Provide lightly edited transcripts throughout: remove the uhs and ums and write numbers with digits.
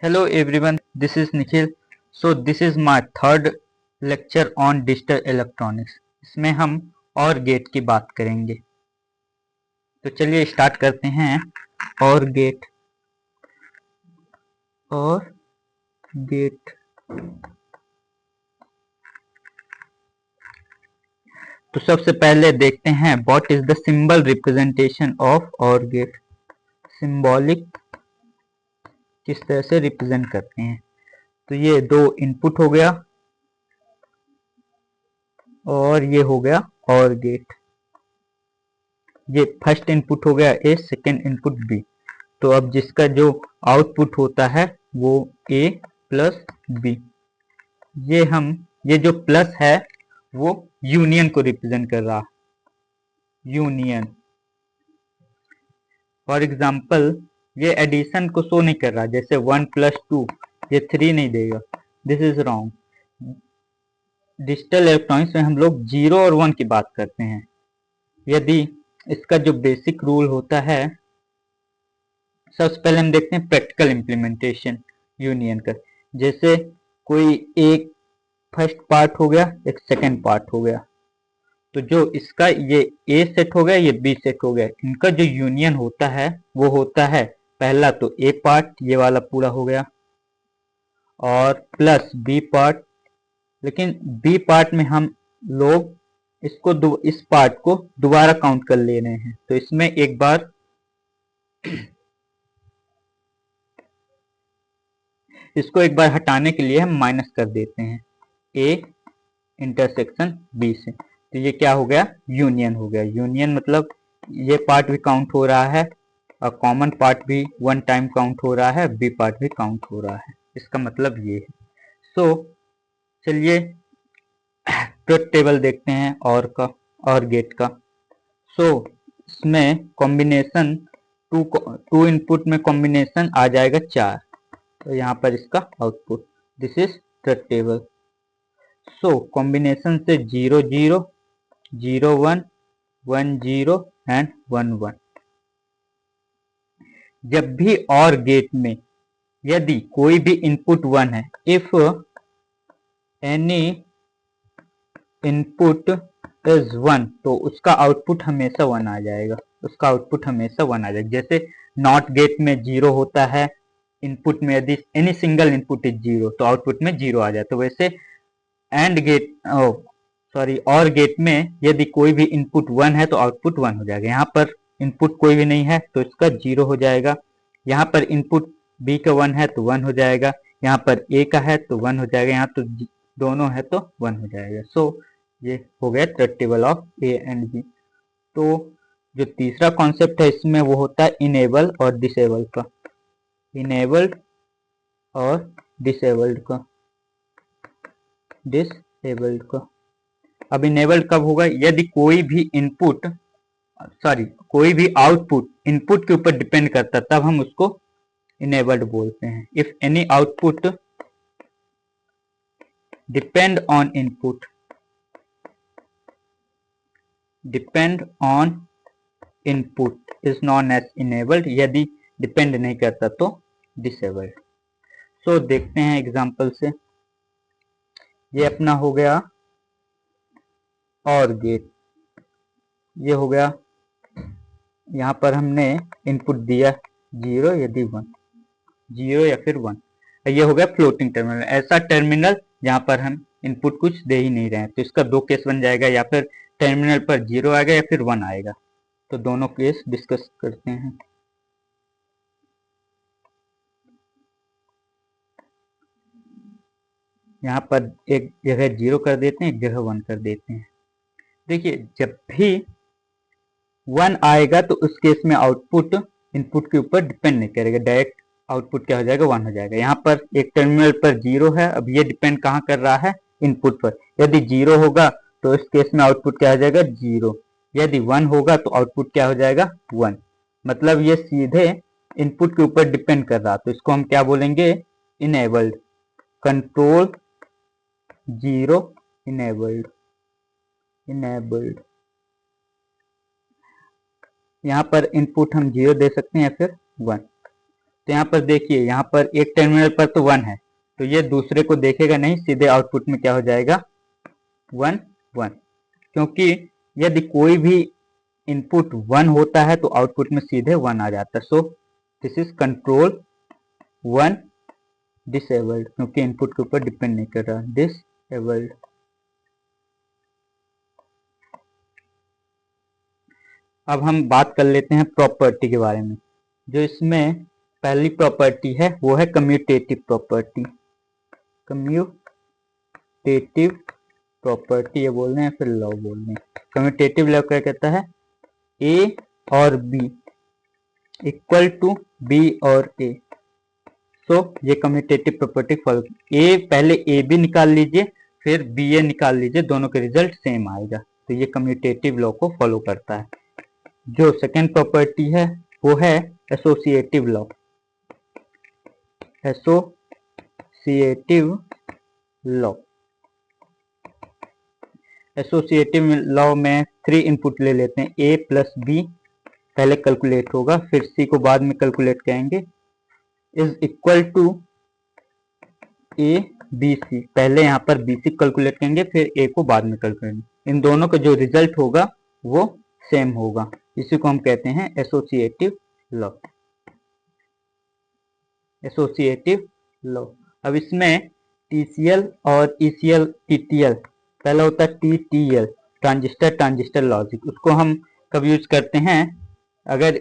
Hello everyone, this is Nikhil. So this is my third lecture on digital electronics. इसमें हम और gate की बात करेंगे। तो चलिए स्टार्ट करते हैं। और गेट तो सबसे पहले देखते हैं what is the symbol representation of और गेट। सिंबॉलिक किस तरह से रिप्रेजेंट करते हैं। तो ये दो इनपुट हो गया और ये हो गया और गेट। ये फर्स्ट इनपुट हो गया ए, सेकेंड इनपुट बी। तो अब जिसका जो आउटपुट होता है वो ए प्लस बी। ये जो प्लस है वो यूनियन को रिप्रेजेंट कर रहा। यूनियन फॉर एग्जांपल ये एडिशन को शो नहीं कर रहा, जैसे 1 + 2 ये 3 नहीं देगा। This is wrong. Digital electronics में हम लोग 0 और 1 की बात करते हैं। यदि इसका जो बेसिक रूल होता है, सबसे पहले हम देखते हैं प्रैक्टिकल इम्प्लीमेंटेशन यूनियन का। जैसे कोई एक फर्स्ट पार्ट हो गया, एक सेकंड पार्ट हो गया, तो जो इसका ये ए सेट हो गया, ये बी सेट हो गया, इनका जो यूनियन होता है वो होता है पहला तो ए पार्ट, ये वाला पूरा हो गया, और प्लस बी पार्ट। लेकिन बी पार्ट में हम लोग इस पार्ट को दोबारा काउंट कर ले रहे हैं, तो इसमें एक बार इसको एक बार हटाने के लिए हम माइनस कर देते हैं ए इंटरसेक्शन बी से। तो ये क्या हो गया, यूनियन हो गया। यूनियन मतलब ये पार्ट भी काउंट हो रहा है और कॉमन पार्ट भी 1 टाइम काउंट हो रहा है, बी पार्ट भी काउंट हो रहा है। इसका मतलब ये है। सो चलिए ट्रुथ टेबल देखते हैं और गेट का। सो इसमें कॉम्बिनेशन टू इनपुट में कॉम्बिनेशन आ जाएगा 4। तो यहाँ पर इसका output, this is truth table. So combination से 0 0 0 1 1 0 एंड 1 1। जब भी और गेट में यदि कोई भी इनपुट 1 है, इफ एनी इनपुट इज 1, तो उसका आउटपुट हमेशा 1 आ जाएगा। उसका आउटपुट हमेशा 1 आ जाएगा। जैसे नॉट गेट में 0 होता है, इनपुट में यदि एनी सिंगल इनपुट इज 0 तो आउटपुट में 0 आ जाए। तो वैसे एंड गेट और गेट में यदि कोई भी इनपुट 1 है तो आउटपुट 1 हो जाएगा। यहाँ पर इनपुट कोई भी नहीं है तो इसका 0 हो जाएगा। यहाँ पर इनपुट बी का 1 है तो 1 हो जाएगा। यहाँ पर ए का है तो 1 हो जाएगा। यहाँ तो दोनों है तो 1 हो जाएगा। सो ये हो गया truth table of A and B. तो जो तीसरा कॉन्सेप्ट है इसमें वो होता है इनेबल और डिसेबल का। इनेबल्ड और डिसेबल्ड का। अब इनेबल्ड कब होगा, यदि कोई भी आउटपुट इनपुट के ऊपर डिपेंड करता, तब हम उसको इनेबल्ड बोलते हैं। If any output depend on input is known as enabled. यदि डिपेंड नहीं करता तो डिसेबल्ड। सो देखते हैं एग्जांपल से। ये अपना हो गया और गेट, ये हो गया। यहाँ पर हमने इनपुट दिया 0 यदि 1, 0 या फिर 1। ये हो गया फ्लोटिंग टर्मिनल, ऐसा टर्मिनल जहाँ पर हम इनपुट कुछ दे ही नहीं रहे हैं। तो इसका दो केस बन जाएगा, या फिर टर्मिनल पर 0 आएगा या फिर 1 आएगा। तो दोनों केस डिस्कस करते हैं। यहाँ पर एक जगह 0 कर देते हैं, एक जगह 1 कर देते हैं। देखिए जब भी 1 आएगा तो उस केस में आउटपुट इनपुट के ऊपर डिपेंड नहीं करेगा, डायरेक्ट आउटपुट क्या हो जाएगा, 1 हो जाएगा। यहाँ पर एक टर्मिनल पर 0 है, अब ये डिपेंड कहाँ कर रहा है, इनपुट पर। यदि 0 होगा तो इस केस में आउटपुट क्या हो जाएगा, 0। यदि 1 होगा तो आउटपुट क्या हो जाएगा, 1। मतलब ये सीधे इनपुट के ऊपर डिपेंड कर रहा, तो इसको हम क्या बोलेंगे, इनेबल्ड। Control 0 enabled. यहाँ पर इनपुट हम 0 दे सकते हैं या फिर 1। तो यहाँ पर देखिए, यहाँ पर एक टर्मिनल पर तो 1 है, तो ये दूसरे को देखेगा नहीं, सीधे आउटपुट में क्या हो जाएगा 1 1, क्योंकि यदि कोई भी इनपुट 1 होता है तो आउटपुट में सीधे 1 आ जाता है। So this is control 1 disabled, क्योंकि इनपुट के ऊपर डिपेंड नहीं कर रहा, डिसेबल्ड। अब हम बात कर लेते हैं प्रॉपर्टी के बारे में। जो इसमें पहली प्रॉपर्टी है वो है कम्यूटेटिव प्रॉपर्टी। कम्यूटेटिव प्रॉपर्टी ये बोल रहे हैं, फिर लॉ बोल रहे हैं। कम्यूटेटिव लॉ क्या कहता है, ए और बी इक्वल टू बी और ए। सो ये कम्यूटेटिव प्रॉपर्टी फॉलो, ए पहले ए बी निकाल लीजिए, फिर बी ए निकाल लीजिए, दोनों के रिजल्ट सेम आएगा, तो ये कम्यूटेटिव लॉ को फॉलो करता है। जो सेकेंड प्रॉपर्टी है वो है associative law. Associative law, associative law में 3 इनपुट ले लेते हैं, ए प्लस बी पहले कैलकुलेट होगा, फिर सी को बाद में कैलकुलेट करेंगे, is equal to A B C, पहले यहाँ पर बी सी कैलकुलेट करेंगे, फिर ए को बाद में कैलकुलेट, इन दोनों का जो रिजल्ट होगा वो सेम होगा, इसी को हम कहते हैं एसोसिएटिव लॉ। Associative law. अब इसमें टीसीएल और ईसीएल टीटीएल, पहला होता है टीटीएल ट्रांजिस्टर ट्रांजिस्टर लॉजिक, उसको हम कब यूज करते हैं, अगर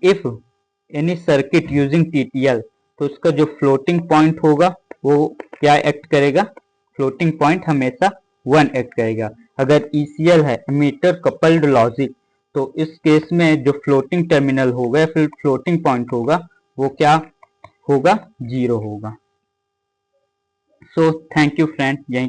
if any circuit using TTL, तो उसका जो फ्लोटिंग पॉइंट होगा वो क्या एक्ट करेगा, फ्लोटिंग पॉइंट हमेशा 1 एक्ट करेगा। अगर ईसीएल है एमीटर कपल्ड लॉजिक, तो इस केस में जो फ्लोटिंग टर्मिनल होगा या फिर फ्लोटिंग पॉइंट होगा वो क्या होगा, 0 होगा। सो थैंक यू फ्रेंड, यहीं